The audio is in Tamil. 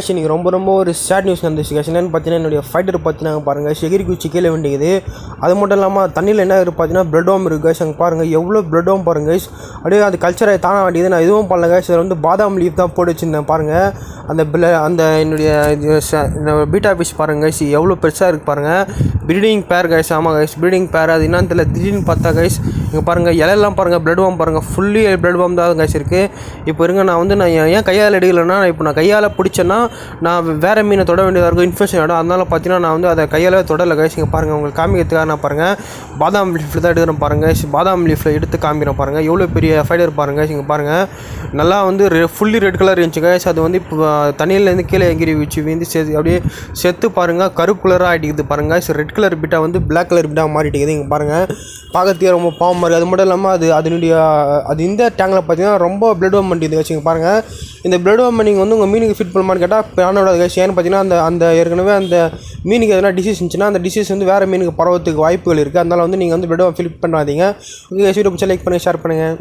கேஷ் இன்றைக்கி ரொம்ப ஒரு சேட் நியூஸ் வந்துச்சு கேஷ். என்னென்னு பார்த்தீங்கன்னா என்னுடைய ஃபைட்டர் பார்த்தீங்கன்னா பாருங்கள் எகிரி குச்சி கீழே வேண்டியது. அது மட்டும் இல்லாமல் தண்ணியில் என்ன இருக்குது பார்த்தீங்கன்னா பிளட் வாம் இருக்குது கேஷ். அங்கே பாருங்கள் எவ்வளோ பிளட் வாம் பாருங்கள் கைஸ். அப்படியே அது கல்ச்சரை தான வேண்டியது. நான் எதுவும் பண்ணல கைஸ். அதில் வந்து பாதாம் லீஃப் தான் போட்டு வச்சுருந்தேன் பாருங்கள். அந்த என்னுடைய பீட்டா ஃபிஷ் பாருங்கள் கைஸ் எவ்வளோ பெருசாக இருக்குது பாருங்கள். ப்ரீடிங் பேர் கைஸ். ஆமாம் கைஸ் ப்ரீடிங் பேர். அது என்னன்னு தெரியல, திடீர்னு பார்த்தா கைஸ் இங்கே பாருங்கள் இலையெல்லாம் பாருங்கள் பிளட் வாம் பாருங்கள். ஃபுல்லி பிளட் வாம் தான் கைஸ் இருக்குது. இப்போ இருங்க நான் ஏன் கையால் எடுக்கலைன்னா, இப்போ நான் கையால் பிடிச்சேன்னா நான் வேறு மீனை தொட வேண்டியதாக இருக்கும், இன்ஃபெக்ஷன் ஆகிடும். அதனால் பார்த்தீங்கன்னா நான் வந்து அதை கையால் தொடலை கைஸ். இங்கே பாருங்கள் உங்களுக்கு காமிக்கிறதுக்காக நான் பாருங்கள் பாதாம் லீஃபில் தான் எடுக்கிறேன் பாருங்கள். பாதாம் லீஃபில் எடுத்து காமிக்கிறேன் பாருங்கள். எவ்வளோ பெரிய ஃபைட்டர் பாருங்கள். இங்கே பாருங்கள் நல்லா வந்து ஃபுல்லி ரெட் கலர் இருந்துச்சு கைஸ். அது வந்து இப்போ தண்ணியிலேருந்து கீழே எகிரி வச்சு வீந்து அப்படியே செத்து பாருங்கள் கருப்பு கலராக ஆகிட்டுக்குது பாருங்கள். ரெட் கலர் பிட்டா வந்து பிளாக் கலர் பிட்டாக மாறிட்டுக்குது. இங்கே பாருங்கள் பார்க்கறதுக்கே ரொம்ப பாவம் மாதிரி. அது மட்டும் இல்லாமல் அது இந்த டேங்கில் பார்த்தீங்கன்னா ரொம்ப பிளட் வாம் பண்ணிட்டு வச்சுங்க பாருங்கள். இந்த பிளட் வாம் நீங்கள் வந்து உங்கள் மீனுக்கு ஃபிட் பண்ணுமான்னு கேட்டால் பண்ணோட கைஸ். ஏன்னு பார்த்தீங்கன்னா அந்த ஏற்கனவே அந்த மீனுக்கு எதனா டிசீஸ் இருந்துச்சுன்னா அந்த டிசீஸ் வந்து வேறு மீனுக்கு பரவத்துக்கு வாய்ப்புகள் இருக்குது. அதனால் வந்து நீங்கள் வந்து பிளட் வாம் ஃபிட் பண்ணாதீங்க. ஓகே கைஸ், வீடியோ பிடிச்சா லைக் பண்ணுங்கள், ஷேர் பண்ணுங்கள்.